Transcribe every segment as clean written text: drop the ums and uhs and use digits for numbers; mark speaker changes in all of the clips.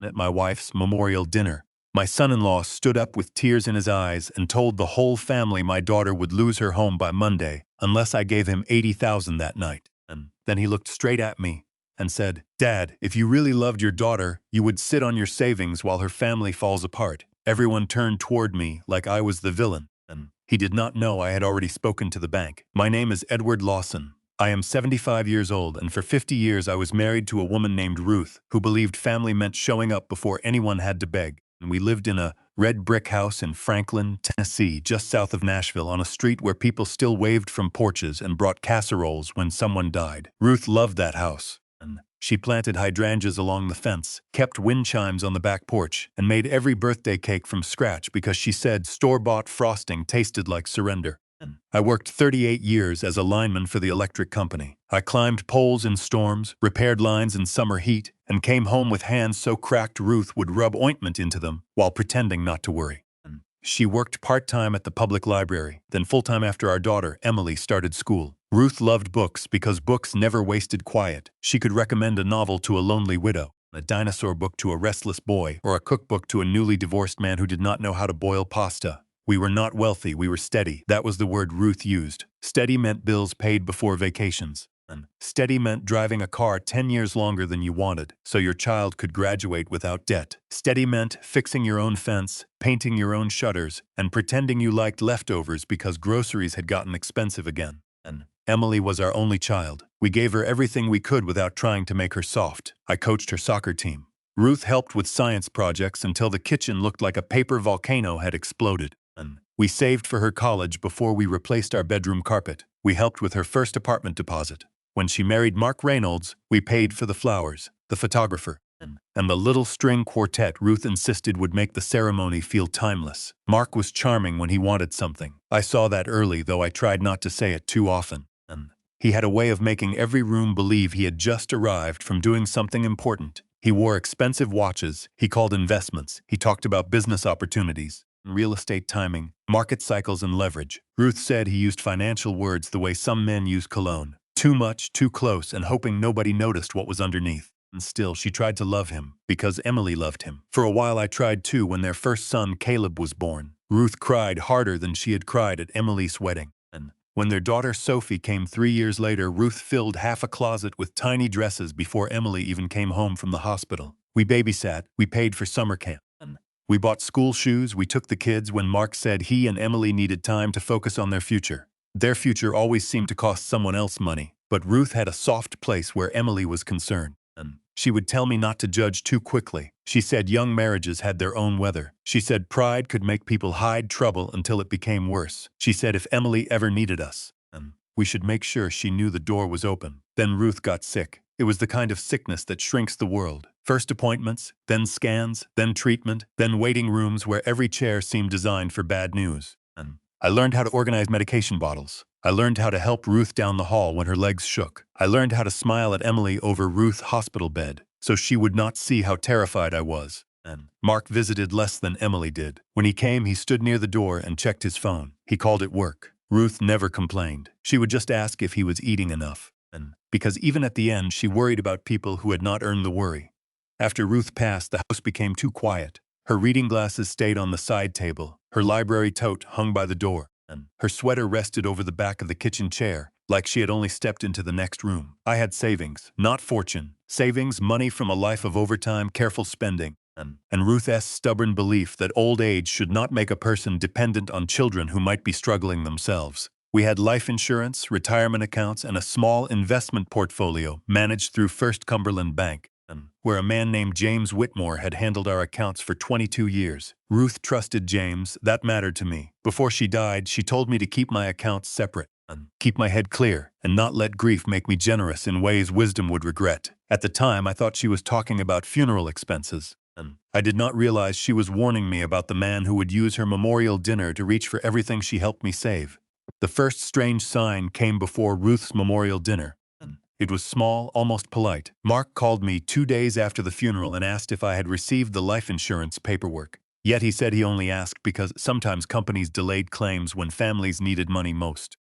Speaker 1: At my wife's memorial dinner, my son-in-law stood up with tears in his eyes and told the whole family my daughter would lose her home by Monday unless I gave him $80,000 that night. And then he looked straight at me and said, "Dad, if you really loved your daughter, you would sit on your savings while her family falls apart." Everyone turned toward me like I was the villain, and he did not know I had already spoken to the bank. My name is Edward Lawson. I am 75 years old, and for 50 years I was married to a woman named Ruth, who believed family meant showing up before anyone had to beg. And we lived in a red brick house in Franklin, Tennessee, just south of Nashville, on a street where people still waved from porches and brought casseroles when someone died. Ruth loved that house. And she planted hydrangeas along the fence, kept wind chimes on the back porch, and made every birthday cake from scratch because she said store-bought frosting tasted like surrender. I worked 38 years as a lineman for the electric company. I climbed poles in storms, repaired lines in summer heat, and came home with hands so cracked Ruth would rub ointment into them while pretending not to worry. She worked part-time at the public library, then full-time after our daughter, Emily, started school. Ruth loved books because books never wasted quiet. She could recommend a novel to a lonely widow, a dinosaur book to a restless boy, or a cookbook to a newly divorced man who did not know how to boil pasta. We were not wealthy, we were steady. That was the word Ruth used. Steady meant bills paid before vacations. And steady meant driving a car 10 years longer than you wanted, so your child could graduate without debt. Steady meant fixing your own fence, painting your own shutters, and pretending you liked leftovers because groceries had gotten expensive again. And Emily was our only child. We gave her everything we could without trying to make her soft. I coached her soccer team. Ruth helped with science projects until the kitchen looked like a paper volcano had exploded. And we saved for her college before we replaced our bedroom carpet. We helped with her first apartment deposit. When she married Mark Reynolds, we paid for the flowers, the photographer, and the little string quartet Ruth insisted would make the ceremony feel timeless. Mark was charming when he wanted something. I saw that early, though I tried not to say it too often. And he had a way of making every room believe he had just arrived from doing something important. He wore expensive watches, he called investments, he talked about business opportunities, real estate timing, market cycles, and leverage. Ruth said he used financial words the way some men use cologne. Too much, too close, and hoping nobody noticed what was underneath. And still, she tried to love him, because Emily loved him. For a while I tried too when their first son, Caleb, was born. Ruth cried harder than she had cried at Emily's wedding. And when their daughter Sophie came 3 years later, Ruth filled half a closet with tiny dresses before Emily even came home from the hospital. We babysat, we paid for summer camp. We bought school shoes, we took the kids when Mark said he and Emily needed time to focus on their future. Their future always seemed to cost someone else money, but Ruth had a soft place where Emily was concerned. And she would tell me not to judge too quickly. She said young marriages had their own weather. She said pride could make people hide trouble until it became worse. She said if Emily ever needed us, we should make sure she knew the door was open. Then Ruth got sick. It was the kind of sickness that shrinks the world. First appointments, then scans, then treatment, then waiting rooms where every chair seemed designed for bad news. And I learned how to organize medication bottles. I learned how to help Ruth down the hall when her legs shook. I learned how to smile at Emily over Ruth's hospital bed, so she would not see how terrified I was. And Mark visited less than Emily did. When he came, he stood near the door and checked his phone. He called it work. Ruth never complained. She would just ask if he was eating enough. And because even at the end, she worried about people who had not earned the worry. After Ruth passed, the house became too quiet. Her reading glasses stayed on the side table. Her library tote hung by the door. And her sweater rested over the back of the kitchen chair, like she had only stepped into the next room. I had savings, not fortune. Savings, money from a life of overtime, careful spending. And Ruth's stubborn belief that old age should not make a person dependent on children who might be struggling themselves. We had life insurance, retirement accounts, and a small investment portfolio managed through First Cumberland Bank, where a man named James Whitmore had handled our accounts for 22 years. Ruth trusted James. That mattered to me. Before she died, she told me to keep my accounts separate, keep my head clear, and not let grief make me generous in ways wisdom would regret. At the time, I thought she was talking about funeral expenses. I did not realize she was warning me about the man who would use her memorial dinner to reach for everything she helped me save. The first strange sign came before Ruth's memorial dinner. It was small, almost polite. Mark called me 2 days after the funeral and asked if I had received the life insurance paperwork. Yet he said he only asked because sometimes companies delayed claims when families needed money most.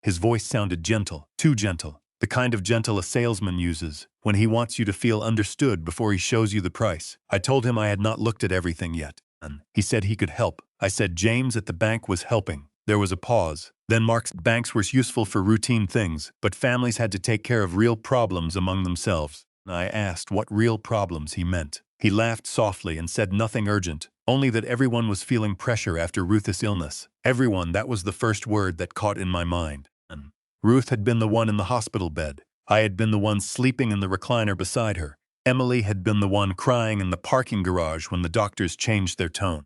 Speaker 1: His voice sounded gentle, too gentle. The kind of gentle a salesman uses when he wants you to feel understood before he shows you the price. I told him I had not looked at everything yet, and he said he could help. I said James at the bank was helping. There was a pause. Then Mark's banks were useful for routine things, but families had to take care of real problems among themselves. I asked what real problems he meant. He laughed softly and said nothing urgent, only that everyone was feeling pressure after Ruth's illness. Everyone, that was the first word that caught in my mind. And Ruth had been the one in the hospital bed. I had been the one sleeping in the recliner beside her. Emily had been the one crying in the parking garage when the doctors changed their tone.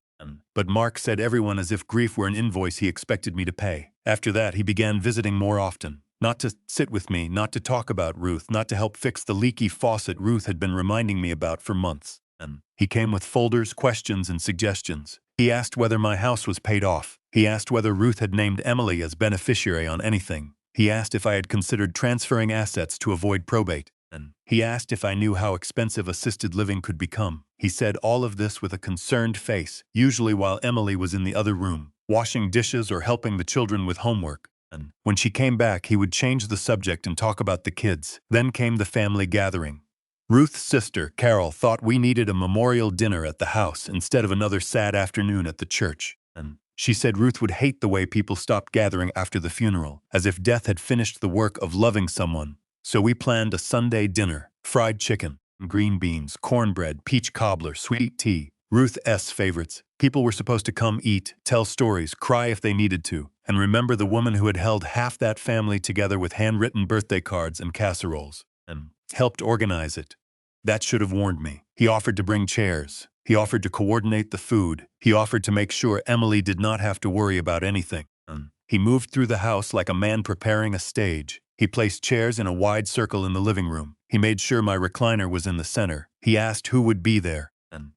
Speaker 1: But Mark said everyone as if grief were an invoice he expected me to pay. After that, he began visiting more often. Not to sit with me, not to talk about Ruth, not to help fix the leaky faucet Ruth had been reminding me about for months. He came with folders, questions, and suggestions. He asked whether my house was paid off. He asked whether Ruth had named Emily as beneficiary on anything. He asked if I had considered transferring assets to avoid probate. He asked if I knew how expensive assisted living could become. He said all of this with a concerned face, usually while Emily was in the other room, washing dishes or helping the children with homework. When she came back, he would change the subject and talk about the kids. Then came the family gathering. Ruth's sister, Carol, thought we needed a memorial dinner at the house instead of another sad afternoon at the church. She said Ruth would hate the way people stopped gathering after the funeral, as if death had finished the work of loving someone. So we planned a Sunday dinner, fried chicken, green beans, cornbread, peach cobbler, sweet tea, Ruth's favorites. People were supposed to come eat, tell stories, cry if they needed to, and remember the woman who had held half that family together with handwritten birthday cards and casseroles, and helped organize it. That should have warned me. He offered to bring chairs. He offered to coordinate the food. He offered to make sure Emily did not have to worry about anything. He moved through the house like a man preparing a stage. He placed chairs in a wide circle in the living room. He made sure my recliner was in the center. He asked who would be there.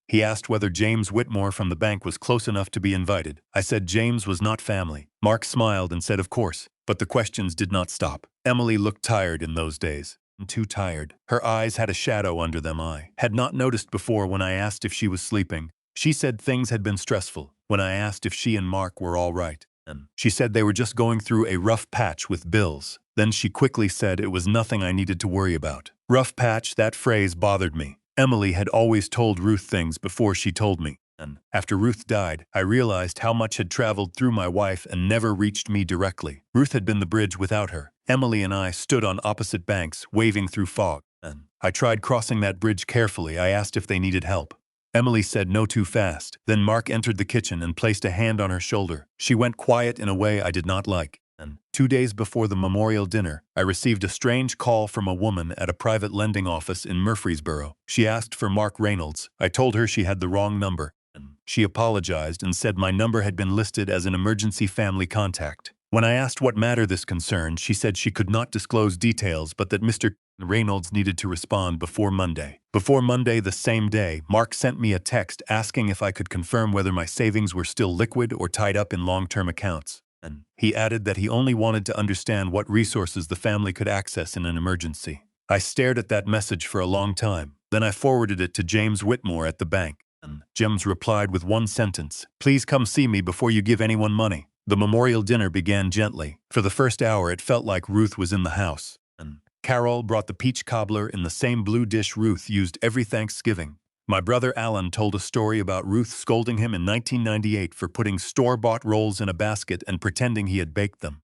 Speaker 1: He asked whether James Whitmore from the bank was close enough to be invited. I said James was not family. Mark smiled and said of course, but the questions did not stop. Emily looked tired in those days. Too tired. Her eyes had a shadow under them I had not noticed before when I asked if she was sleeping. She said things had been stressful when I asked if she and Mark were all right. She said they were just going through a rough patch with bills. Then she quickly said it was nothing I needed to worry about. Rough patch, that phrase bothered me. Emily had always told Ruth things before she told me. After Ruth died, I realized how much had traveled through my wife and never reached me directly. Ruth had been the bridge without her. Emily and I stood on opposite banks, waving through fog. I tried crossing that bridge carefully. I asked if they needed help. Emily said no too fast. Then Mark entered the kitchen and placed a hand on her shoulder. She went quiet in a way I did not like. 2 days before the memorial dinner, I received a strange call from a woman at a private lending office in Murfreesboro. She asked for Mark Reynolds. I told her she had the wrong number. She apologized and said my number had been listed as an emergency family contact. When I asked what matter this concerned, she said she could not disclose details but that Mr. Reynolds needed to respond before Monday. Before Monday the same day, Mark sent me a text asking if I could confirm whether my savings were still liquid or tied up in long-term accounts. He added that he only wanted to understand what resources the family could access in an emergency. I stared at that message for a long time. Then I forwarded it to James Whitmore at the bank. James replied with one sentence, "Please come see me before you give anyone money." The memorial dinner began gently. For the first hour, it felt like Ruth was in the house. Carol brought the peach cobbler in the same blue dish Ruth used every Thanksgiving. My brother Alan told a story about Ruth scolding him in 1998 for putting store-bought rolls in a basket and pretending he had baked them.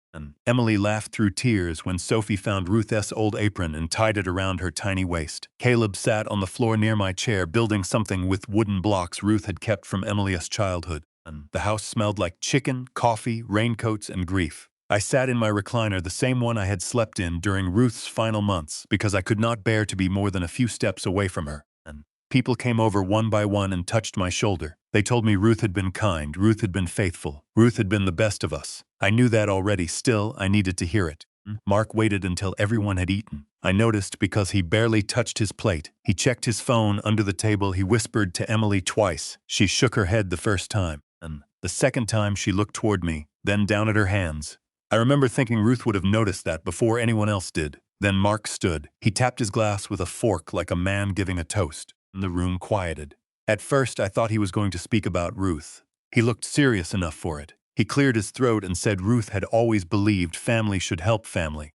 Speaker 1: Emily laughed through tears when Sophie found Ruth's old apron and tied it around her tiny waist. Caleb sat on the floor near my chair building something with wooden blocks Ruth had kept from Emily's childhood. The house smelled like chicken, coffee, raincoats, and grief. I sat in my recliner, the same one I had slept in during Ruth's final months, because I could not bear to be more than a few steps away from her. People came over one by one and touched my shoulder. They told me Ruth had been kind, Ruth had been faithful, Ruth had been the best of us. I knew that already, still, I needed to hear it. Mark waited until everyone had eaten. I noticed because he barely touched his plate. He checked his phone under the table. He whispered to Emily twice. She shook her head the first time. The second time she looked toward me, then down at her hands. I remember thinking Ruth would have noticed that before anyone else did. Then Mark stood. He tapped his glass with a fork like a man giving a toast. The room quieted. At first, I thought he was going to speak about Ruth. He looked serious enough for it. He cleared his throat and said Ruth had always believed family should help family.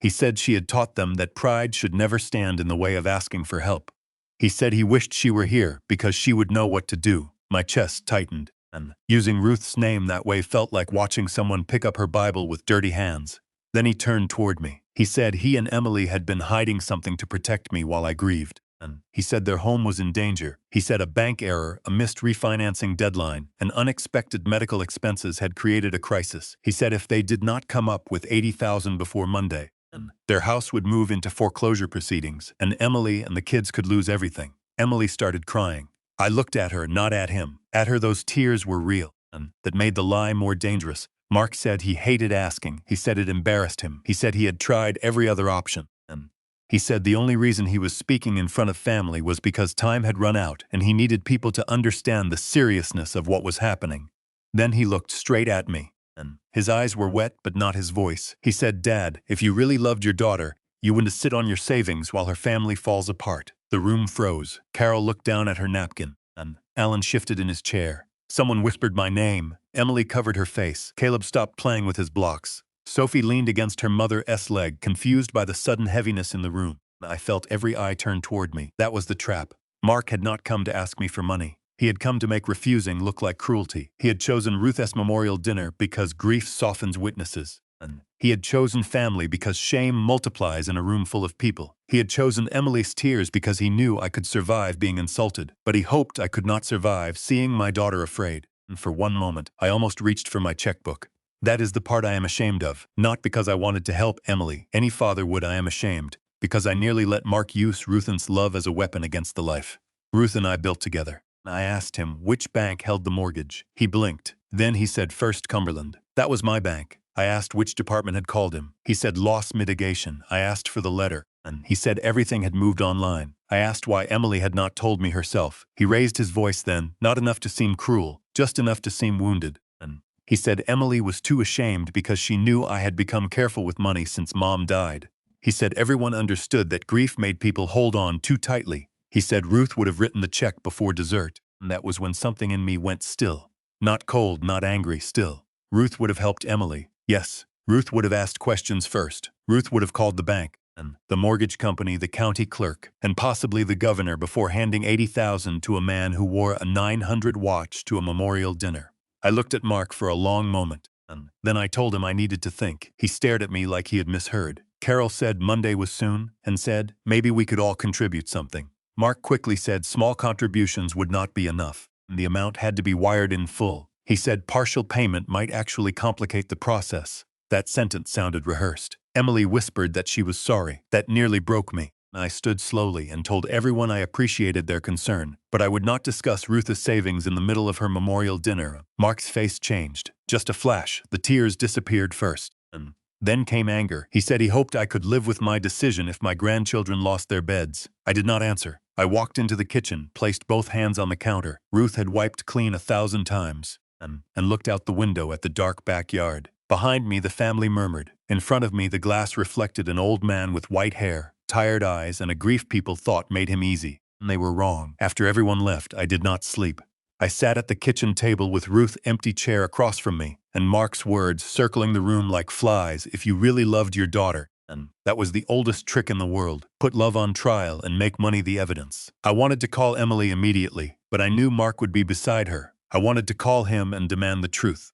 Speaker 1: He said she had taught them that pride should never stand in the way of asking for help. He said he wished she were here because she would know what to do. My chest tightened, and using Ruth's name that way felt like watching someone pick up her Bible with dirty hands. Then he turned toward me. He said he and Emily had been hiding something to protect me while I grieved. And he said their home was in danger. He said a bank error, a missed refinancing deadline, and unexpected medical expenses had created a crisis. He said if they did not come up with $80,000 before Monday, their house would move into foreclosure proceedings, and Emily and the kids could lose everything. Emily started crying. I looked at her, not at him. At her, those tears were real, and that made the lie more dangerous. Mark said he hated asking. He said it embarrassed him. He said he had tried every other option. And he said the only reason he was speaking in front of family was because time had run out and he needed people to understand the seriousness of what was happening. Then he looked straight at me. And his eyes were wet, but not his voice. He said, Dad, if you really loved your daughter, you wouldn't sit on your savings while her family falls apart. The room froze. Carol looked down at her napkin, and Alan shifted in his chair. Someone whispered my name. Emily covered her face. Caleb stopped playing with his blocks. Sophie leaned against her mother's leg, confused by the sudden heaviness in the room. I felt every eye turn toward me. That was the trap. Mark had not come to ask me for money. He had come to make refusing look like cruelty. He had chosen Ruth's memorial dinner because grief softens witnesses. And he had chosen family because shame multiplies in a room full of people. He had chosen Emily's tears because he knew I could survive being insulted, but he hoped I could not survive seeing my daughter afraid. And for one moment, I almost reached for my checkbook. That is the part I am ashamed of, not because I wanted to help Emily. Any father would. I am ashamed, because I nearly let Mark use Ruth's love as a weapon against the life Ruth and I built together. I asked him which bank held the mortgage. He blinked. Then he said First Cumberland. That was my bank. I asked which department had called him. He said loss mitigation. I asked for the letter, and he said everything had moved online. I asked why Emily had not told me herself. He raised his voice then, not enough to seem cruel, just enough to seem wounded. And he said Emily was too ashamed because she knew I had become careful with money since Mom died. He said everyone understood that grief made people hold on too tightly. He said Ruth would have written the check before dessert, and that was when something in me went still. Not cold, not angry, still. Ruth would have helped Emily. Yes, Ruth would have asked questions first. Ruth would have called the bank, and the mortgage company, the county clerk, and possibly the governor before handing $80,000 to a man who wore a 900 watch to a memorial dinner. I looked at Mark for a long moment, and then I told him I needed to think. He stared at me like he had misheard. Carol said Monday was soon, and said maybe we could all contribute something. Mark quickly said small contributions would not be enough, and the amount had to be wired in full. He said partial payment might actually complicate the process. That sentence sounded rehearsed. Emily whispered that she was sorry. That nearly broke me. I stood slowly and told everyone I appreciated their concern, but I would not discuss Ruth's savings in the middle of her memorial dinner. Mark's face changed. Just a flash. The tears disappeared first, and then came anger. He said he hoped I could live with my decision if my grandchildren lost their beds. I did not answer. I walked into the kitchen, placed both hands on the counter. Ruth had wiped clean 1,000 times, and looked out the window at the dark backyard. Behind me, the family murmured. In front of me, the glass reflected an old man with white hair, tired eyes, and a grief people thought made him easy. And they were wrong. After everyone left, I did not sleep. I sat at the kitchen table with Ruth's empty chair across from me, and Mark's words circling the room like flies, if you really loved your daughter. And that was the oldest trick in the world. Put love on trial and make money the evidence. I wanted to call Emily immediately, but I knew Mark would be beside her. I wanted to call him and demand the truth,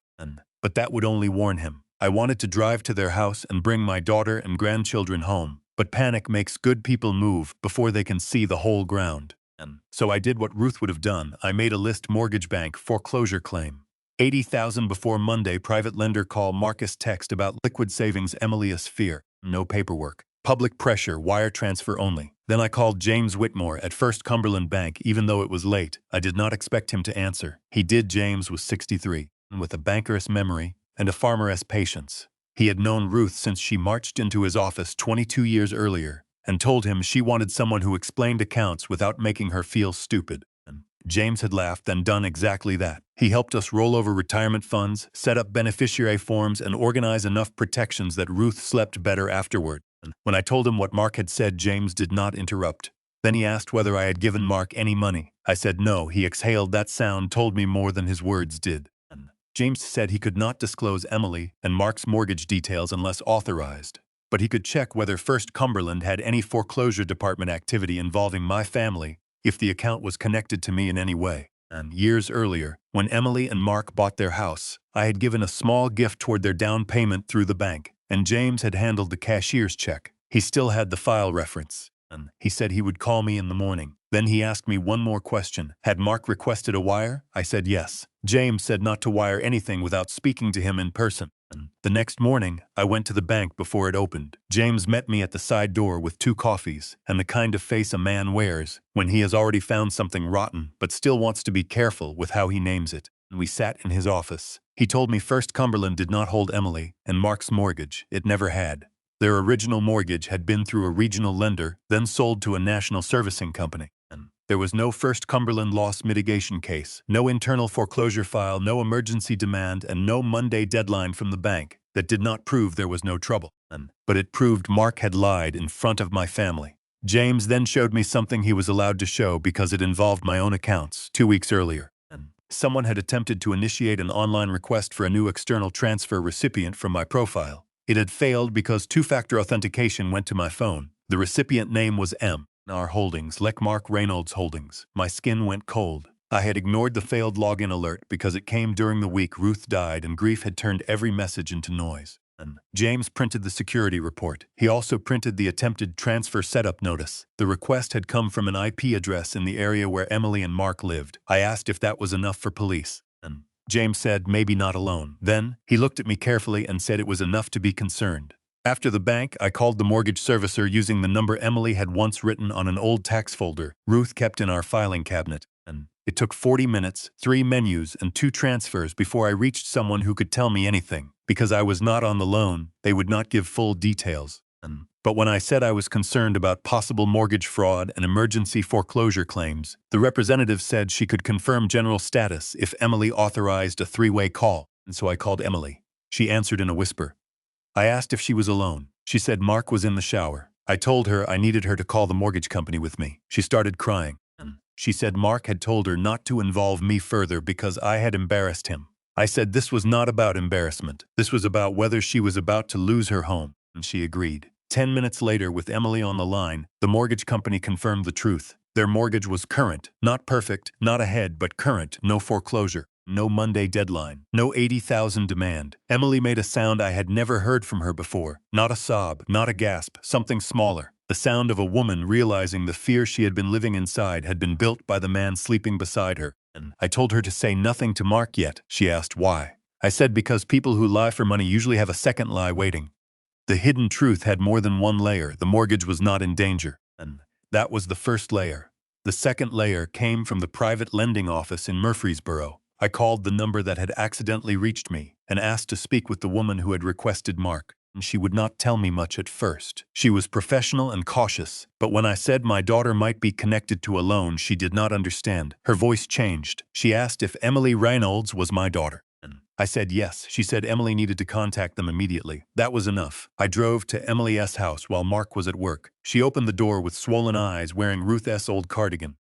Speaker 1: but that would only warn him. I wanted to drive to their house and bring my daughter and grandchildren home, but panic makes good people move before they can see the whole ground. And so I did what Ruth would have done. I made a list mortgage bank foreclosure claim. $80,000 before Monday, private lender call Marcus text about liquid savings Emilius fear. No paperwork. Public pressure, wire transfer only. Then I called James Whitmore at First Cumberland Bank even though it was late. I did not expect him to answer. He did. James was 63, and with a banker's memory and a farmer's patience. He had known Ruth since she marched into his office 22 years earlier and told him she wanted someone who explained accounts without making her feel stupid. James had laughed and done exactly that. He helped us roll over retirement funds, set up beneficiary forms, and organize enough protections that Ruth slept better afterward. When I told him what Mark had said, James did not interrupt. Then he asked whether I had given Mark any money. I said no. He exhaled. That sound told me more than his words did. James said he could not disclose Emily and Mark's mortgage details unless authorized. but he could check whether First Cumberland had any foreclosure department activity involving my family if the account was connected to me in any way. And years earlier, when Emily and Mark bought their house, I had given a small gift toward their down payment through the bank, and James had handled the cashier's check. He still had the file reference, and he said he would call me in the morning. Then he asked me one more question. Had Mark requested a wire? I said yes. James said not to wire anything without speaking to him in person. The next morning, I went to the bank before it opened. James met me at the side door with 2 coffees and the kind of face a man wears when he has already found something rotten but still wants to be careful with how he names it. We sat in his office. He told me First Cumberland did not hold Emily and Mark's mortgage. It never had. Their original mortgage had been through a regional lender, then sold to a national servicing company. There was no First Cumberland loss mitigation case, no internal foreclosure file, no emergency demand, and no Monday deadline from the bank that did not prove there was no trouble. But it proved Mark had lied in front of my family. James then showed me something he was allowed to show because it involved my own accounts 2 weeks earlier. Someone had attempted to initiate an online request for a new external transfer recipient from my profile. It had failed because 2-factor authentication went to my phone. The recipient name was M.R. Holdings, Leckmark Reynolds Holdings. My skin went cold. I had ignored the failed login alert because it came during the week Ruth died and grief had turned every message into noise. James printed the security report. He also printed the attempted transfer setup notice. The request had come from an IP address in the area where Emily and Mark lived. I asked if that was enough for police. James said maybe not alone. Then, he looked at me carefully and said it was enough to be concerned. After the bank, I called the mortgage servicer using the number Emily had once written on an old tax folder Ruth kept in our filing cabinet. It took 40 minutes, 3 menus, and 2 transfers before I reached someone who could tell me anything. Because I was not on the loan, they would not give full details. But when I said I was concerned about possible mortgage fraud and emergency foreclosure claims, the representative said she could confirm general status if Emily authorized a 3-way call, and so I called Emily. She answered in a whisper. I asked if she was alone. She said Mark was in the shower. I told her I needed her to call the mortgage company with me. She started crying. She said Mark had told her not to involve me further because I had embarrassed him. I said this was not about embarrassment. This was about whether she was about to lose her home, and she agreed. 10 minutes later, with Emily on the line, the mortgage company confirmed the truth. Their mortgage was current, not perfect, not ahead, but current, no foreclosure, no Monday deadline, no $80,000 demand. Emily made a sound I had never heard from her before. Not a sob, not a gasp, something smaller. The sound of a woman realizing the fear she had been living inside had been built by the man sleeping beside her. I told her to say nothing to Mark yet. She asked why. I said because people who lie for money usually have a second lie waiting. The hidden truth had more than one layer. The mortgage was not in danger. And that was the first layer. The second layer came from the private lending office in Murfreesboro. I called the number that had accidentally reached me and asked to speak with the woman who had requested Mark. She would not tell me much at first. She was professional and cautious, but when I said my daughter might be connected to a loan, she did not understand. Her voice changed. She asked if Emily Reynolds was my daughter. I said yes. She said Emily needed to contact them immediately. That was enough. I drove to Emily S. house while Mark was at work. She opened the door with swollen eyes, wearing Ruth S. old cardigan.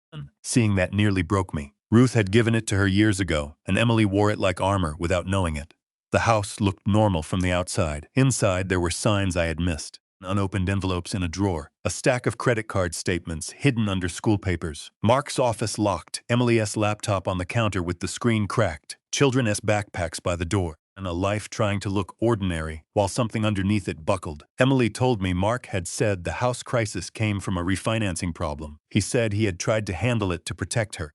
Speaker 1: Seeing that nearly broke me. Ruth had given it to her years ago, and Emily wore it like armor without knowing it. The house looked normal from the outside. Inside, there were signs I had missed. Unopened envelopes in a drawer. A stack of credit card statements hidden under school papers. Mark's office locked. Emily's laptop on the counter with the screen cracked. Children's backpacks by the door. And a life trying to look ordinary while something underneath it buckled. Emily told me Mark had said the house crisis came from a refinancing problem. He said he had tried to handle it to protect her.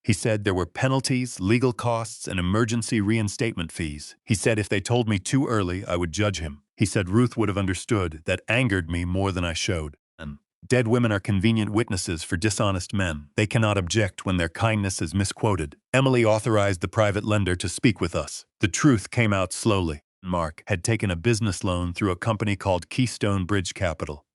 Speaker 1: He said there were penalties, legal costs, and emergency reinstatement fees. He said if they told me too early, I would judge him. He said Ruth would have understood. That angered me more than I showed. Dead women are convenient witnesses for dishonest men. They cannot object when their kindness is misquoted. Emily authorized the private lender to speak with us. The truth came out slowly. Mark had taken a business loan through a company called Keystone Bridge Capital.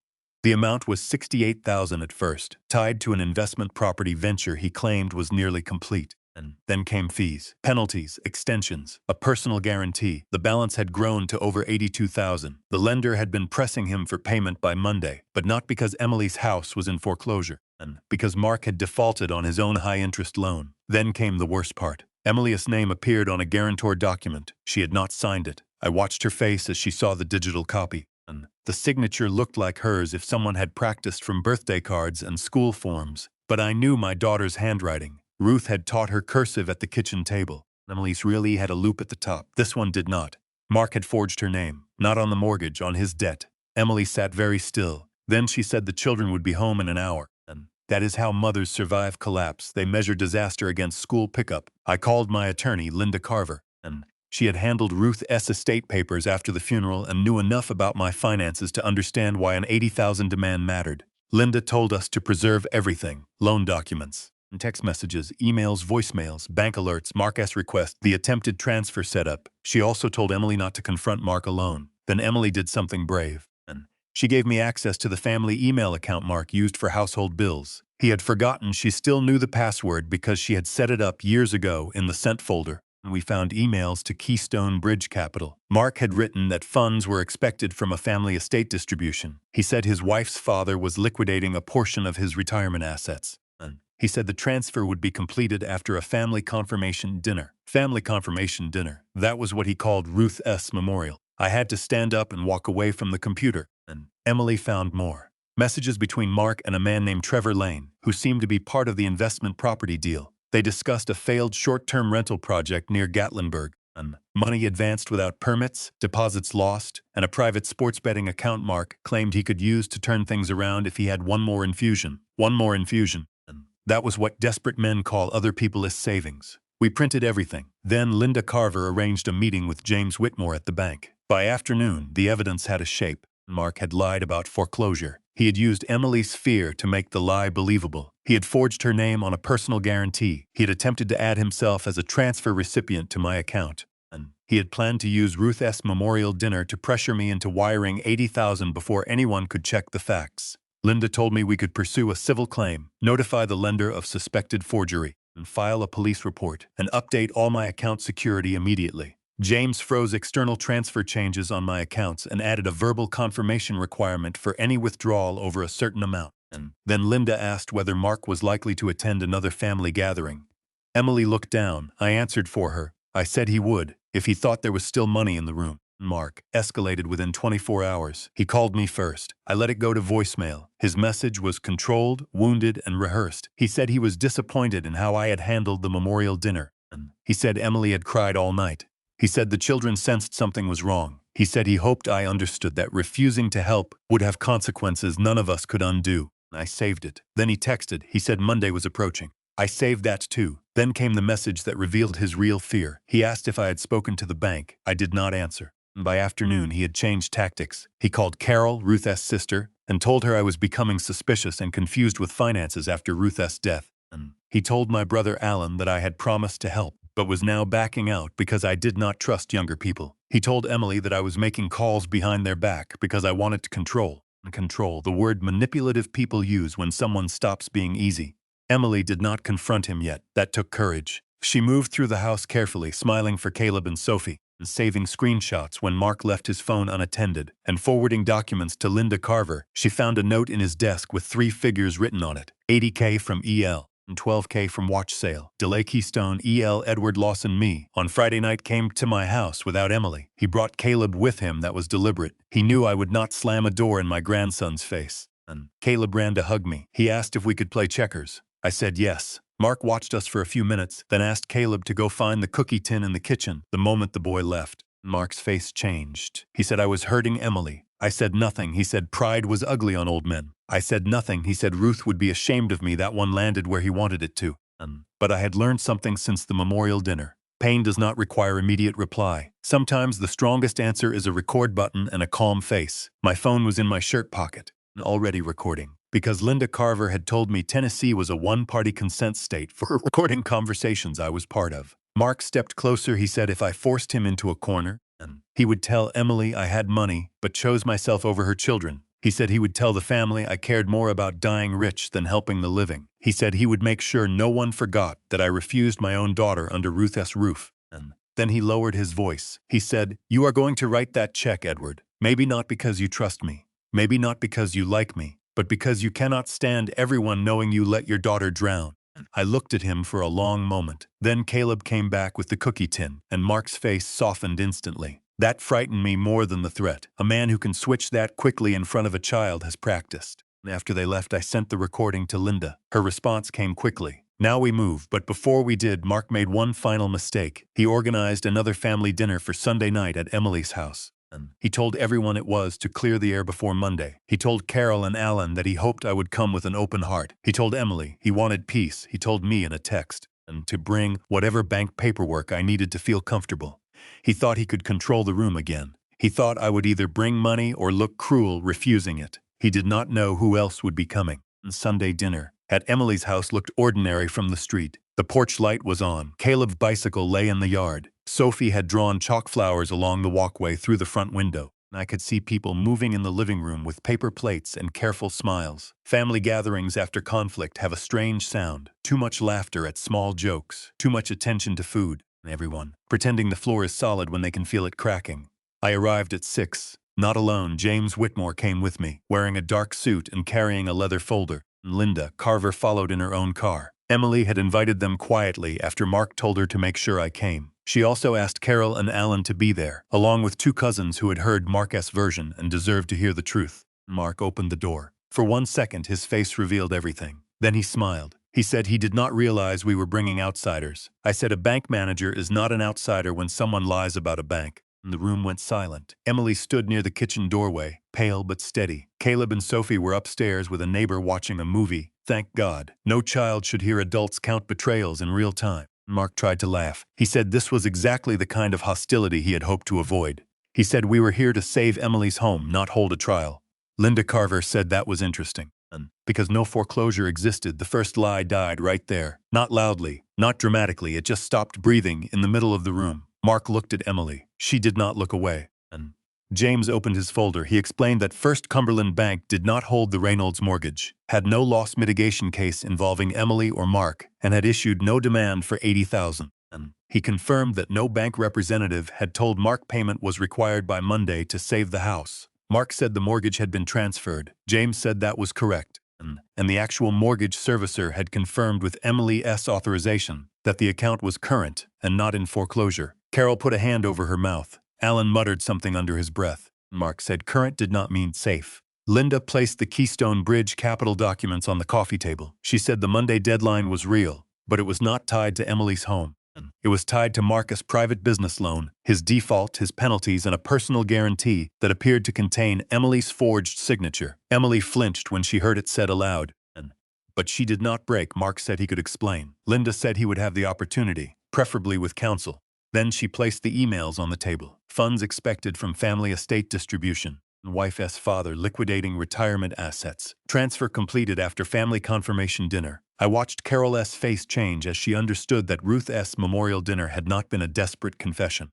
Speaker 1: The amount was $68,000 at first, tied to an investment property venture he claimed was nearly complete. And then came fees, penalties, extensions, a personal guarantee. The balance had grown to over $82,000. The lender had been pressing him for payment by Monday, but not because Emily's house was in foreclosure, and because Mark had defaulted on his own high-interest loan. Then came the worst part. Emily's name appeared on a guarantor document. She had not signed it. I watched her face as she saw the digital copy. The signature looked like hers if someone had practiced from birthday cards and school forms. But I knew my daughter's handwriting. Ruth had taught her cursive at the kitchen table. Emily's really had a loop at the top. This one did not. Mark had forged her name, not on the mortgage, on his debt. Emily sat very still. Then she said the children would be home in an hour. And that is how mothers survive collapse. They measure disaster against school pickup. I called my attorney, Linda Carver, and she had handled Ruth's estate papers after the funeral and knew enough about my finances to understand why an $80,000 demand mattered. Linda told us to preserve everything: loan documents, text messages, emails, voicemails, bank alerts, Mark's request, the attempted transfer setup. She also told Emily not to confront Mark alone. Then Emily did something brave. And she gave me access to the family email account Mark used for household bills. He had forgotten she still knew the password because she had set it up years ago in the sent folder. We found emails to Keystone Bridge Capital. Mark had written that funds were expected from a family estate distribution. He said his wife's father was liquidating a portion of his retirement assets. And he said the transfer would be completed after a family confirmation dinner. Family confirmation dinner. That was what he called Ruth's memorial. I had to stand up and walk away from the computer. And Emily found more. Messages between Mark and a man named Trevor Lane, who seemed to be part of the investment property deal. They discussed a failed short-term rental project near Gatlinburg, and money advanced without permits, deposits lost, and a private sports betting account Mark claimed he could use to turn things around if he had one more infusion. One more infusion. And that was what desperate men call other people's savings. We printed everything. Then Linda Carver arranged a meeting with James Whitmore at the bank. By afternoon, the evidence had a shape. Mark had lied about foreclosure. He had used Emily's fear to make the lie believable. He had forged her name on a personal guarantee. He had attempted to add himself as a transfer recipient to my account. And he had planned to use Ruth's memorial dinner to pressure me into wiring $80,000 before anyone could check the facts. Linda told me we could pursue a civil claim, notify the lender of suspected forgery, and file a police report, and update all my account security immediately. James froze external transfer changes on my accounts and added a verbal confirmation requirement for any withdrawal over a certain amount. And then Linda asked whether Mark was likely to attend another family gathering. Emily looked down. I answered for her. I said he would, if he thought there was still money in the room. Mark escalated within 24 hours. He called me first. I let it go to voicemail. His message was controlled, wounded, and rehearsed. He said he was disappointed in how I had handled the memorial dinner. And he said Emily had cried all night. He said the children sensed something was wrong. He said he hoped I understood that refusing to help would have consequences none of us could undo. I saved it. Then he texted. He said Monday was approaching. I saved that too. Then came the message that revealed his real fear. He asked if I had spoken to the bank. I did not answer. By afternoon, he had changed tactics. He called Carol, Ruth's sister, and told her I was becoming suspicious and confused with finances after Ruth's death. And he told my brother Alan that I had promised to help, but was now backing out because I did not trust younger people. He told Emily that I was making calls behind their back because I wanted to control. And control, the word manipulative people use when someone stops being easy. Emily did not confront him yet. That took courage. She moved through the house carefully, smiling for Caleb and Sophie, and saving screenshots when Mark left his phone unattended, and forwarding documents to Linda Carver. She found a note in his desk with 3 figures written on it: $80K from EL. And $12K from watch sale. Delay Keystone, EL Edward Lawson. Me. On Friday night came to my house without Emily. He brought Caleb with him. That was deliberate. He knew I would not slam a door in my grandson's face. And Caleb ran to hug me. He asked if we could play checkers. I said yes. Mark watched us for a few minutes, then asked Caleb to go find the cookie tin in the kitchen. The moment the boy left, Mark's face changed. He said I was hurting Emily. I said nothing. He said pride was ugly on old men. I said nothing. He said Ruth would be ashamed of me. That one landed where he wanted it to. But I had learned something since the memorial dinner. Pain does not require immediate reply. Sometimes the strongest answer is a record button and a calm face. My phone was in my shirt pocket, already recording, because Linda Carver had told me Tennessee was a one-party consent state for recording conversations I was part of. Mark stepped closer. He said if I forced him into a corner, he would tell Emily I had money, but chose myself over her children. He said he would tell the family I cared more about dying rich than helping the living. He said he would make sure no one forgot that I refused my own daughter under Ruth's roof. And then he lowered his voice. He said, "You are going to write that check, Edward. Maybe not because you trust me. Maybe not because you like me, but because you cannot stand everyone knowing you let your daughter drown." I looked at him for a long moment. Then Caleb came back with the cookie tin, and Mark's face softened instantly. That frightened me more than the threat. A man who can switch that quickly in front of a child has practiced. After they left, I sent the recording to Linda. Her response came quickly. Now we move, but before we did, Mark made one final mistake. He organized another family dinner for Sunday night at Emily's house. He told everyone it was to clear the air before Monday. He told Carol and Alan that he hoped I would come with an open heart. He told Emily he wanted peace. He told me in a text, and to bring whatever bank paperwork I needed to feel comfortable. He thought he could control the room again. He thought I would either bring money or look cruel refusing it. He did not know who else would be coming. Sunday dinner at Emily's house looked ordinary from the street. The porch light was on. Caleb's bicycle lay in the yard. Sophie had drawn chalk flowers along the walkway through the front window. I could see people moving in the living room with paper plates and careful smiles. Family gatherings after conflict have a strange sound. Too much laughter at small jokes. Too much attention to food. Everyone pretending the floor is solid when they can feel it cracking. I arrived at 6. Not alone, James Whitmore came with me, wearing a dark suit and carrying a leather folder. Linda Carver followed in her own car. Emily had invited them quietly after Mark told her to make sure I came. She also asked Carol and Alan to be there, along with 2 cousins who had heard Mark's version and deserved to hear the truth. Mark opened the door. For 1 second, his face revealed everything. Then he smiled. He said he did not realize we were bringing outsiders. I said a bank manager is not an outsider when someone lies about a bank. The room went silent. Emily stood near the kitchen doorway, pale but steady. Caleb and Sophie were upstairs with a neighbor watching a movie. Thank God. No child should hear adults count betrayals in real time. Mark tried to laugh. He said this was exactly the kind of hostility he had hoped to avoid. He said we were here to save Emily's home, not hold a trial. Linda Carver said that was interesting. And because no foreclosure existed, the first lie died right there. Not loudly, not dramatically, it just stopped breathing in the middle of the room. Mark looked at Emily. She did not look away. And James opened his folder. He explained that First Cumberland Bank did not hold the Reynolds mortgage, had no loss mitigation case involving Emily or Mark, and had issued no demand for $80,000. And he confirmed that no bank representative had told Mark payment was required by Monday to save the house. Mark said the mortgage had been transferred. James said that was correct. And the actual mortgage servicer had confirmed with Emily's authorization that the account was current and not in foreclosure. Carol put a hand over her mouth. Alan muttered something under his breath. Mark said current did not mean safe. Linda placed the Keystone Bridge capital documents on the coffee table. She said the Monday deadline was real, but it was not tied to Emily's home. It was tied to Marcus' private business loan, his default, his penalties, and a personal guarantee that appeared to contain Emily's forged signature. Emily flinched when she heard it said aloud. But she did not break. Mark said he could explain. Linda said he would have the opportunity, preferably with counsel. Then she placed the emails on the table. Funds expected from family estate distribution. Wife's father liquidating retirement assets. Transfer completed after family confirmation dinner. I watched Carol's face change as she understood that Ruth's memorial dinner had not been a desperate confession.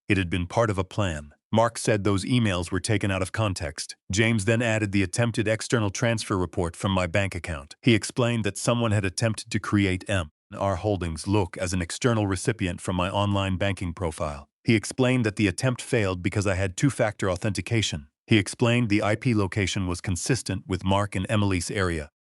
Speaker 1: It had been part of a plan. Mark said those emails were taken out of context. James then added the attempted external transfer report from my bank account. He explained that someone had attempted to create our holdings look as an external recipient from my online banking profile. He explained that the attempt failed because I had 2-factor authentication. He explained the IP location was consistent with Mark and Emily's area.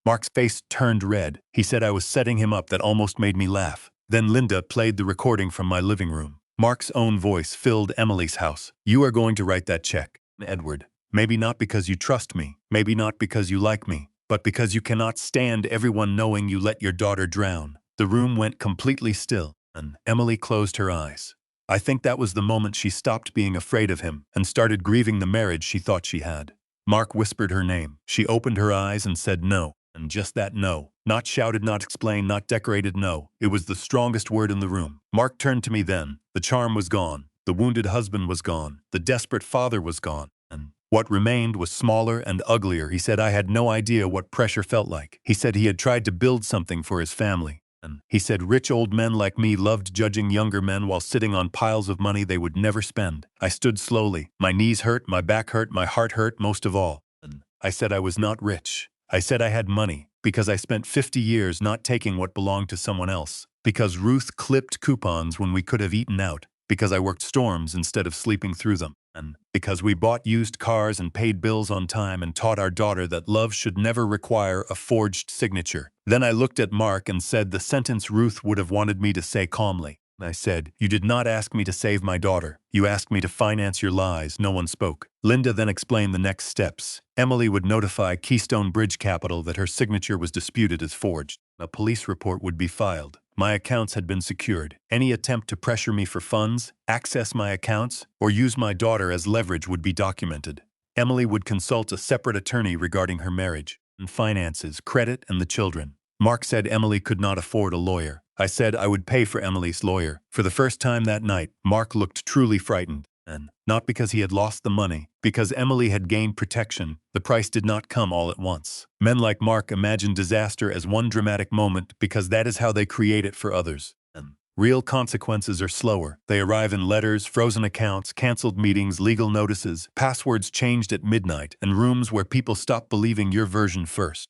Speaker 1: Mark's face turned red. He said I was setting him up. That almost made me laugh. Then Linda played the recording from my living room. Mark's own voice filled Emily's house. You are going to write that check, Edward. Maybe not because you trust me, maybe not because you like me, but because you cannot stand everyone knowing you let your daughter drown. The room went completely still, and Emily closed her eyes. I think that was the moment she stopped being afraid of him and started grieving the marriage she thought she had. Mark whispered her name. She opened her eyes and said no, and just that no. Not shouted, not explained, not decorated, no. It was the strongest word in the room. Mark turned to me then. The charm was gone. The wounded husband was gone. The desperate father was gone. And what remained was smaller and uglier. He said I had no idea what pressure felt like. He said he had tried to build something for his family. And he said rich old men like me loved judging younger men while sitting on piles of money they would never spend. I stood slowly. My knees hurt, my back hurt, my heart hurt most of all. And I said I was not rich. I said I had money because I spent 50 years not taking what belonged to someone else. Because Ruth clipped coupons when we could have eaten out. Because I worked storms instead of sleeping through them. And because we bought used cars and paid bills on time and taught our daughter that love should never require a forged signature. Then I looked at Mark and said the sentence Ruth would have wanted me to say calmly. I said, "You did not ask me to save my daughter. You asked me to finance your lies." No one spoke. Linda then explained the next steps. Emily would notify Keystone Bridge Capital that her signature was disputed as forged. A police report would be filed. My accounts had been secured. Any attempt to pressure me for funds, access my accounts, or use my daughter as leverage would be documented. Emily would consult a separate attorney regarding her marriage, and finances, credit, and the children. Mark said Emily could not afford a lawyer. I said I would pay for Emily's lawyer. For the first time that night, Mark looked truly frightened. And not because he had lost the money, because Emily had gained protection. The price did not come all at once. Men like Mark imagine disaster as one dramatic moment because that is how they create it for others. And real consequences are slower. They arrive in letters, frozen accounts, canceled meetings, legal notices, passwords changed at midnight, and rooms where people stop believing your version first.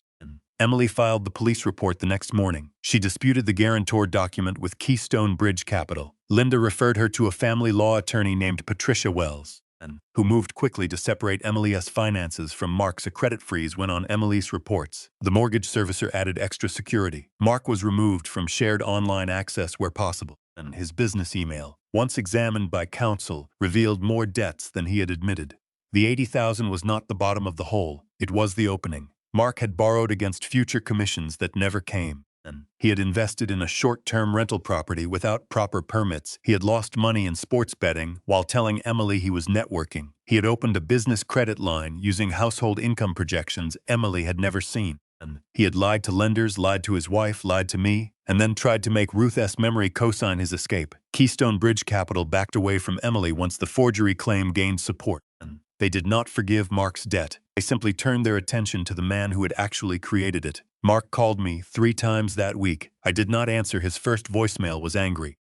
Speaker 1: Emily filed the police report the next morning. She disputed the guarantor document with Keystone Bridge Capital. Linda referred her to a family law attorney named Patricia Wells, who moved quickly to separate Emily's finances from Mark's. A credit freeze went on Emily's reports. The mortgage servicer added extra security. Mark was removed from shared online access where possible, and his business email, once examined by counsel, revealed more debts than he had admitted. The $80,000 was not the bottom of the hole, it was the opening. Mark had borrowed against future commissions that never came. And he had invested in a short-term rental property without proper permits. He had lost money in sports betting while telling Emily he was networking. He had opened a business credit line using household income projections Emily had never seen. And he had lied to lenders, lied to his wife, lied to me, and then tried to make Ruth S. Memory co-sign his escape. Keystone Bridge Capital backed away from Emily once the forgery claim gained support. And they did not forgive Mark's debt. They simply turned their attention to the man who had actually created it. Mark called me 3 times that week. I did not answer. His first voicemail was angry.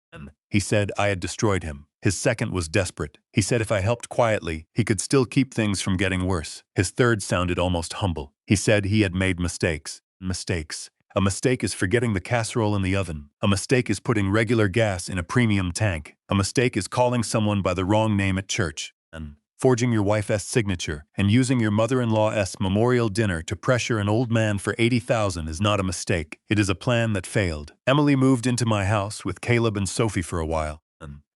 Speaker 1: He said I had destroyed him. His second was desperate. He said if I helped quietly, he could still keep things from getting worse. His third sounded almost humble. He said he had made mistakes. Mistakes. A mistake is forgetting the casserole in the oven. A mistake is putting regular gas in a premium tank. A mistake is calling someone by the wrong name at church. And forging your wife's signature and using your mother-in-law's memorial dinner to pressure an old man for $80,000 is not a mistake. It is a plan that failed. Emily moved into my house with Caleb and Sophie for a while.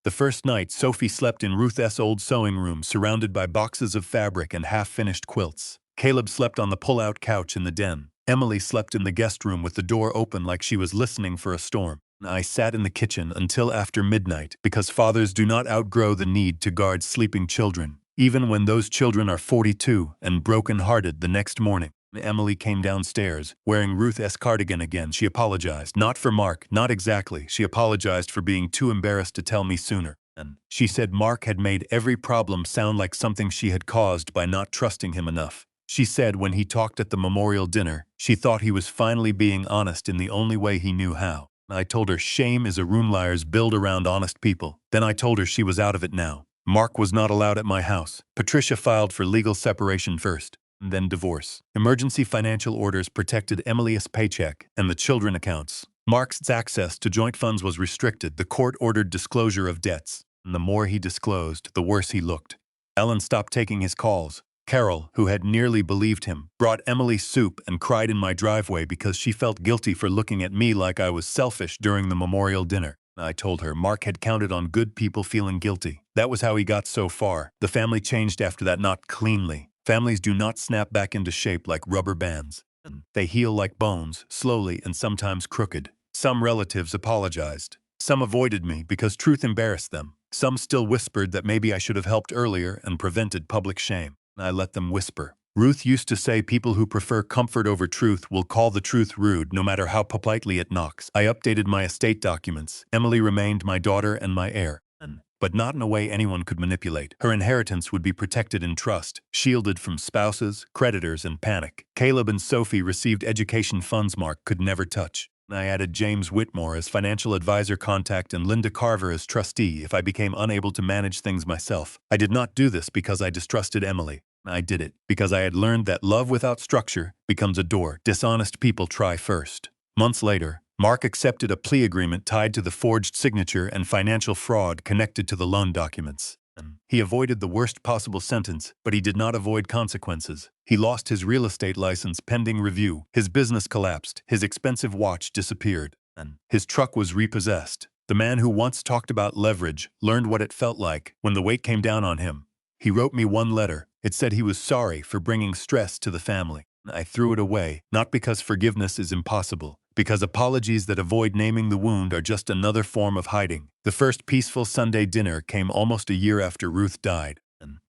Speaker 1: The first night, Sophie slept in Ruth's old sewing room surrounded by boxes of fabric and half-finished quilts. Caleb slept on the pull-out couch in the den. Emily slept in the guest room with the door open like she was listening for a storm. I sat in the kitchen until after midnight because fathers do not outgrow the need to guard sleeping children. Even when those children are 42 and broken-hearted the next morning. Emily came downstairs, wearing Ruth's cardigan again. She apologized. Not for Mark, not exactly. She apologized for being too embarrassed to tell me sooner. And she said Mark had made every problem sound like something she had caused by not trusting him enough. She said when he talked at the memorial dinner, she thought he was finally being honest in the only way he knew how. I told her shame is a room liars build around honest people. Then I told her she was out of it now. Mark was not allowed at my house. Patricia filed for legal separation first, and then divorce. Emergency financial orders protected Emily's paycheck and the children accounts. Mark's access to joint funds was restricted. The court ordered disclosure of debts, and the more he disclosed, the worse he looked. Ellen stopped taking his calls. Carol, who had nearly believed him, brought Emily soup and cried in my driveway because she felt guilty for looking at me like I was selfish during the memorial dinner. I told her Mark had counted on good people feeling guilty. That was how he got so far. The family changed after that, not cleanly. Families do not snap back into shape like rubber bands. They heal like bones, slowly and sometimes crooked. Some relatives apologized. Some avoided me because truth embarrassed them. Some still whispered that maybe I should have helped earlier and prevented public shame. I let them whisper. Ruth used to say people who prefer comfort over truth will call the truth rude no matter how politely it knocks. I updated my estate documents. Emily remained my daughter and my heir, but not in a way anyone could manipulate. Her inheritance would be protected in trust, shielded from spouses, creditors, and panic. Caleb and Sophie received education funds Mark could never touch. I added James Whitmore as financial advisor contact and Linda Carver as trustee if I became unable to manage things myself. I did not do this because I distrusted Emily. I did it because I had learned that love without structure becomes a door dishonest people try first. Months later, Mark accepted a plea agreement tied to the forged signature and financial fraud connected to the loan documents. He avoided the worst possible sentence, but he did not avoid consequences. He lost his real estate license pending review, his business collapsed, his expensive watch disappeared, and his truck was repossessed. The man who once talked about leverage learned what it felt like when the weight came down on him. He wrote me one letter. It said he was sorry for bringing stress to the family. I threw it away, not because forgiveness is impossible, because apologies that avoid naming the wound are just another form of hiding. The first peaceful Sunday dinner came almost a year after Ruth died.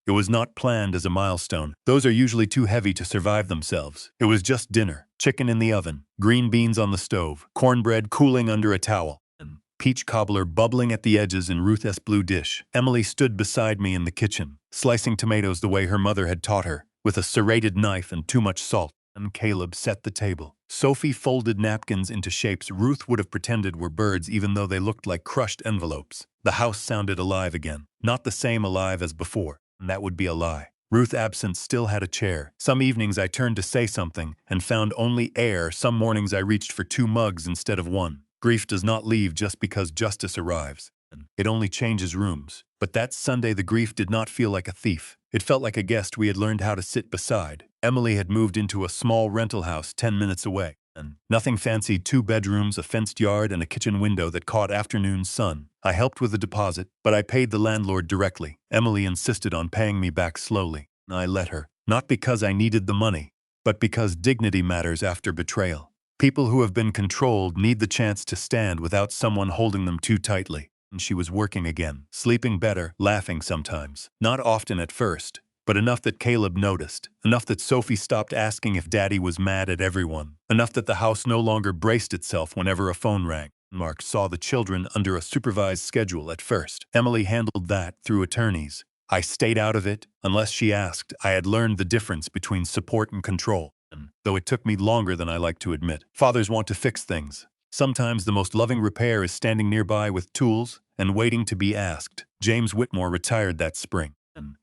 Speaker 1: It was not planned as a milestone. Those are usually too heavy to survive themselves. It was just dinner, chicken in the oven, green beans on the stove, cornbread cooling under a towel, and peach cobbler bubbling at the edges in Ruth's blue dish. Emily stood beside me in the kitchen, slicing tomatoes the way her mother had taught her, with a serrated knife and too much salt. And Caleb set the table. Sophie folded napkins into shapes Ruth would have pretended were birds even though they looked like crushed envelopes. The house sounded alive again. Not the same alive as before. And that would be a lie. Ruth absent still had a chair. Some evenings I turned to say something and found only air. Some mornings I reached for 2 mugs instead of 1. Grief does not leave just because justice arrives. It only changes rooms. But that Sunday the grief did not feel like a thief. It felt like a guest we had learned how to sit beside. Emily had moved into a small rental house 10 minutes away. And nothing fancy, 2 bedrooms, a fenced yard, and a kitchen window that caught afternoon sun. I helped with the deposit, but I paid the landlord directly. Emily insisted on paying me back slowly. I let her, not because I needed the money, but because dignity matters after betrayal. People who have been controlled need the chance to stand without someone holding them too tightly. And she was working again, sleeping better, laughing sometimes. Not often at first, but enough that Caleb noticed, enough that Sophie stopped asking if Daddy was mad at everyone, enough that the house no longer braced itself whenever a phone rang. Mark saw the children under a supervised schedule at first. Emily handled that through attorneys. I stayed out of it. Unless she asked, I had learned the difference between support and control. And though it took me longer than I like to admit. Fathers want to fix things. Sometimes the most loving repair is standing nearby with tools and waiting to be asked. James Whitmore retired that spring.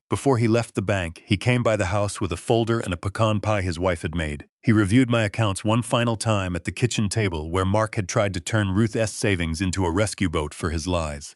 Speaker 1: Before he left the bank, he came by the house with a folder and a pecan pie his wife had made. He reviewed my accounts one final time at the kitchen table where Mark had tried to turn Ruth's savings into a rescue boat for his lies.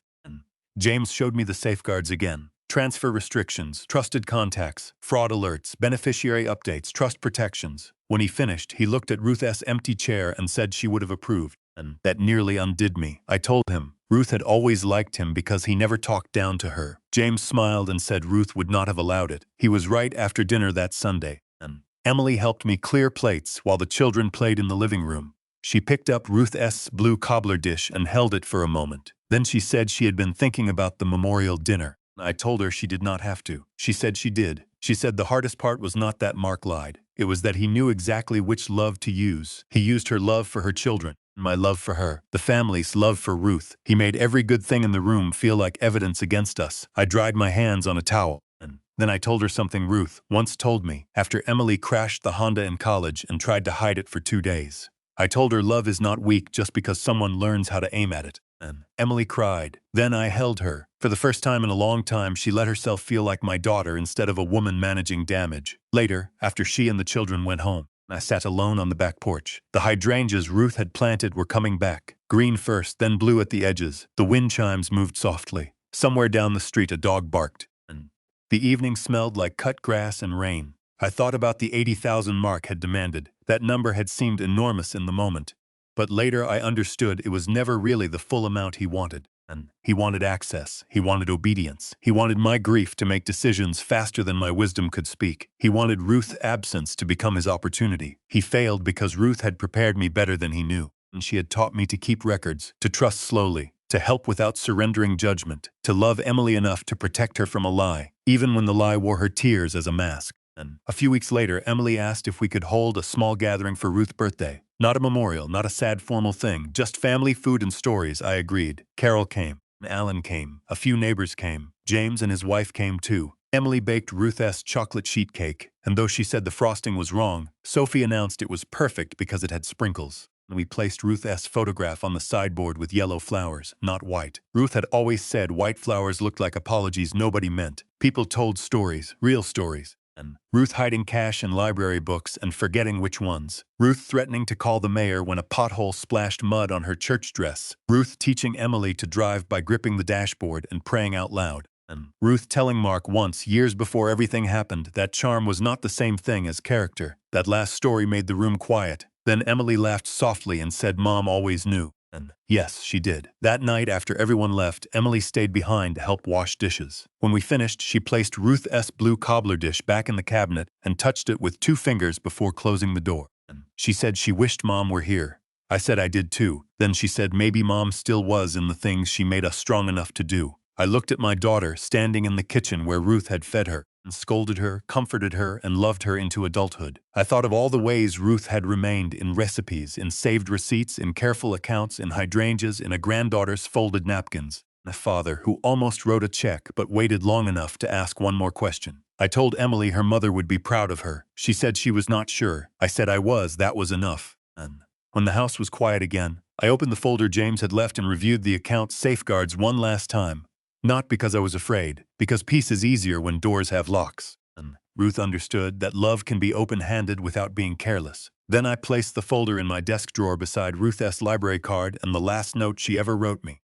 Speaker 1: James showed me the safeguards again. Transfer restrictions, trusted contacts, fraud alerts, beneficiary updates, trust protections. When he finished, he looked at Ruth's empty chair and said she would have approved. And that nearly undid me. I told him Ruth had always liked him because he never talked down to her. James smiled and said Ruth would not have allowed it. He was right after dinner that Sunday. And Emily helped me clear plates while the children played in the living room. She picked up Ruth's blue cobbler dish and held it for a moment. Then she said she had been thinking about the memorial dinner. I told her she did not have to. She said she did. She said the hardest part was not that Mark lied. It was that he knew exactly which love to use. He used her love for her children, my love for her, the family's love for Ruth. He made every good thing in the room feel like evidence against us. I dried my hands on a towel. And then I told her something Ruth once told me after Emily crashed the Honda in college and tried to hide it for 2 days. I told her love is not weak just because someone learns how to aim at it. And Emily cried. Then I held her. For the first time in a long time, she let herself feel like my daughter instead of a woman managing damage. Later, after she and the children went home, I sat alone on the back porch. The hydrangeas Ruth had planted were coming back. Green first, then blue at the edges. The wind chimes moved softly. Somewhere down the street a dog barked. And the evening smelled like cut grass and rain. I thought about the 80,000 Mark had demanded. That number had seemed enormous in the moment. But later I understood it was never really the full amount he wanted. And he wanted access. He wanted obedience. He wanted my grief to make decisions faster than my wisdom could speak. He wanted Ruth's absence to become his opportunity. He failed because Ruth had prepared me better than he knew. And she had taught me to keep records, to trust slowly, to help without surrendering judgment, to love Emily enough to protect her from a lie, even when the lie wore her tears as a mask. And a few weeks later, Emily asked if we could hold a small gathering for Ruth's birthday. Not a memorial, not a sad formal thing, just family, food, and stories, I agreed. Carol came. Alan came. A few neighbors came. James and his wife came too. Emily baked Ruth's chocolate sheet cake, and though she said the frosting was wrong, Sophie announced it was perfect because it had sprinkles. We placed Ruth's photograph on the sideboard with yellow flowers, not white. Ruth had always said white flowers looked like apologies nobody meant. People told stories, real stories. And Ruth hiding cash in library books and forgetting which ones. Ruth threatening to call the mayor when a pothole splashed mud on her church dress. Ruth teaching Emily to drive by gripping the dashboard and praying out loud. And Ruth telling Mark once, years before everything happened, that charm was not the same thing as character. That last story made the room quiet. Then Emily laughed softly and said Mom always knew. And yes, she did. That night, after everyone left, Emily stayed behind to help wash dishes. When we finished, she placed Ruth's blue cobbler dish back in the cabinet and touched it with 2 fingers before closing the door. She said she wished Mom were here. I said I did too. Then she said maybe Mom still was in the things she made us strong enough to do. I looked at my daughter standing in the kitchen where Ruth had fed her, and scolded her, comforted her, and loved her into adulthood. I thought of all the ways Ruth had remained in recipes, in saved receipts, in careful accounts, in hydrangeas, in a granddaughter's folded napkins. A father who almost wrote a check but waited long enough to ask one more question. I told Emily her mother would be proud of her. She said she was not sure. I said I was, that was enough. And when the house was quiet again, I opened the folder James had left and reviewed the account safeguards one last time. Not because I was afraid, because peace is easier when doors have locks. And Ruth understood that love can be open-handed without being careless. Then I placed the folder in my desk drawer beside Ruth's library card and the last note she ever wrote me.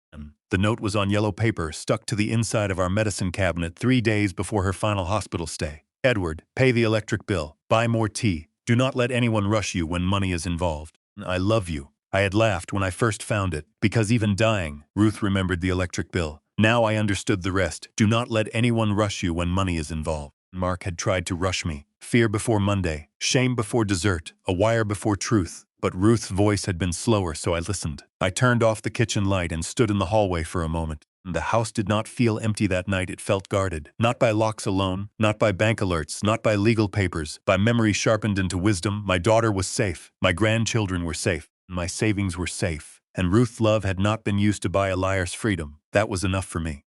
Speaker 1: The note was on yellow paper stuck to the inside of our medicine cabinet 3 days before her final hospital stay. Edward, pay the electric bill. Buy more tea. Do not let anyone rush you when money is involved. I love you. I had laughed when I first found it, because even dying, Ruth remembered the electric bill. Now I understood the rest. Do not let anyone rush you when money is involved. Mark had tried to rush me. Fear before Monday, shame before dessert, a wire before truth. But Ruth's voice had been slower, so I listened. I turned off the kitchen light and stood in the hallway for a moment. The house did not feel empty that night. It felt guarded. Not by locks alone, not by bank alerts, not by legal papers, by memory sharpened into wisdom. My daughter was safe. My grandchildren were safe. My savings were safe. And Ruth's love had not been used to buy a liar's freedom. That was enough for me.